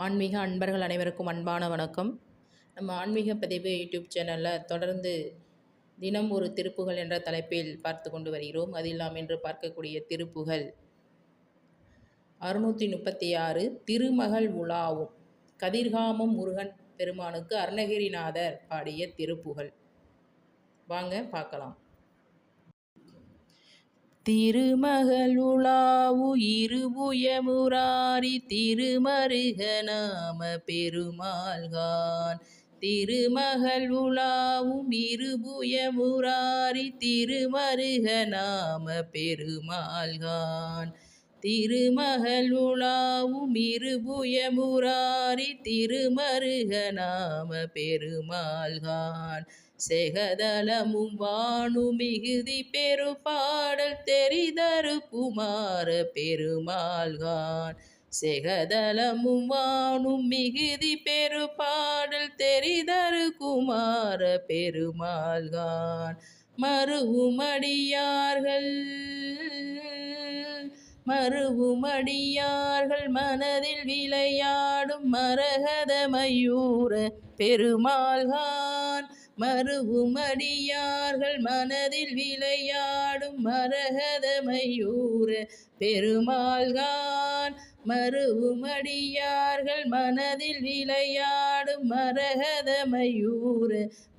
ஆன்மீக அன்பர்கள் அனைவருக்கும் அன்பான வணக்கம். நம்ம ஆன்மீக பதிவு யூடியூப் சேனலில் தொடர்ந்து தினம் ஒரு திருப்புகள் என்ற தலைப்பில் பார்த்து கொண்டு வருகிறோம். அதில் நாம் இன்று பார்க்கக்கூடிய திருப்புகள் 636 திருமகள் உலாவும் கதிர்காமம் முருகன் பெருமானுக்கு அருணகிரிநாதர் பாடிய திருப்புகள். வாங்க பார்க்கலாம். திருமகளுலாவு இருபுயமுராரி திருமருக நாம பெருமாள்கான். திருமகளுலாவும் இருபுயமுராரி திருமருக நாம பெருமாள்கான். திருமகளுலாவும் இருபுயமுராரி திருமருக நாம பெருமாள்கான். செகதலமும் வானு மிகுதி பெருபாடல் தெரிதரு குமார பெருமாள்கான். செகதலமும் வானும் மிகுதி பெருபாடல் தெரிதரு குமார பெருமாள்கான். மருவுமடியார்கள் மனதில் விளையாடும் மரகத மயூர பெருமாள்கான். மருவுமடியார்கள் மனதில் விளையாடும் மரகத மயூர பெருமாள்கான். மருவுமடியார்கள் மனதில் விளையாடும் மரகத மயூர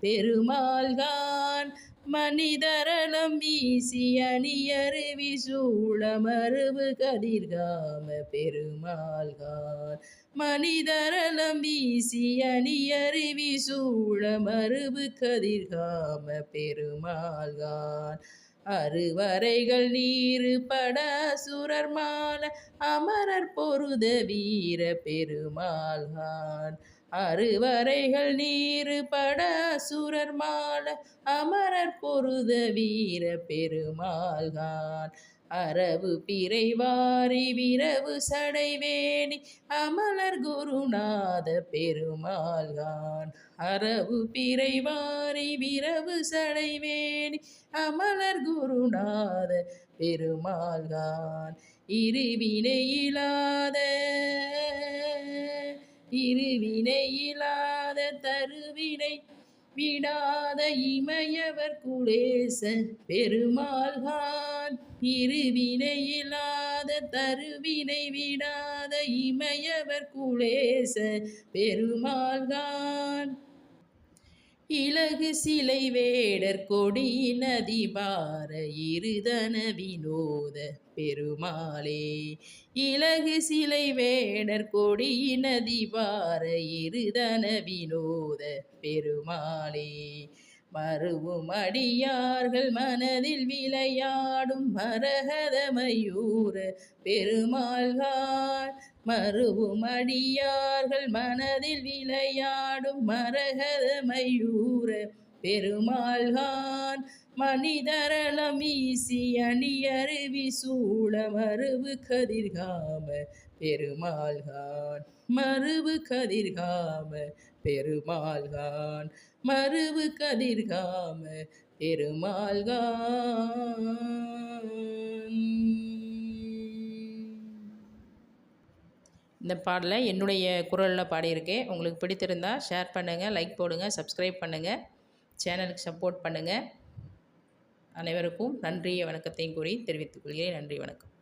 பெருமாள்கான். மனிதரலம் வீசி அணியருவி சூழ மருவு கதிர்காம பெருமாள்கான். மனிதரலம் வீசி அணியருவி சூழ மருவு கதிர்காம பெருமாள்கான். அறுவரைகள் நீரு பட அசுரர் மால அமரர் பொருத வீர பெருமாள்கான். அறுவரைகள் நீரு பட அசுரர் மால அமரர் பொருத வீர பெருமாள்கான். அரவு பிறைவாரி விரவு சடைவேணி அமலர் குருநாத பெருமாள்கான். அரவு பிறைவாரி விரவு சடைவேணி அமலர் குருநாத பெருமாள்கான். இருவினையிலாத தருவினை விடாத இமையவர் குலேச பெருமாள்கான். இருவினையிலாத தருவினை விடாத இமையவர் குலேச பெருமாள்கான். இலகு சிலை வேடர் கொடியின் அதிபார இருதன வினோத பெருமாளே. இலகு சிலை வேடர் கொடியின் அதிபார இருதன வினோத பெருமாளே. மருவும் அடியார்கள் மனதில் விளையாடும் மரகத மயூர பெருமாள்கான். மருவும் அடியார்கள் மனதில் விளையாடும் மரகத மயூர பெருமாள்கான். மனிதரலம் வீசி அணியருவி சூழ மருவு கதிர்காம பெருமாள்கான். மருவு கதிர்காம பெருமாள்கான். மருவு கதிர்காம பெருமாள்கான். இந்த பாடலை என்னுடைய குரலில் பாடியிருக்கேன். உங்களுக்கு பிடித்திருந்தால் ஷேர் பண்ணுங்கள், லைக் போடுங்க, சப்ஸ்கிரைப் பண்ணுங்கள், சேனலுக்கு சப்போர்ட் பண்ணுங்கள். அனைவருக்கும் நன்றிய வணக்கத்தையும் கூறி தெரிவித்துக் கொள்கிறேன். நன்றி, வணக்கம்.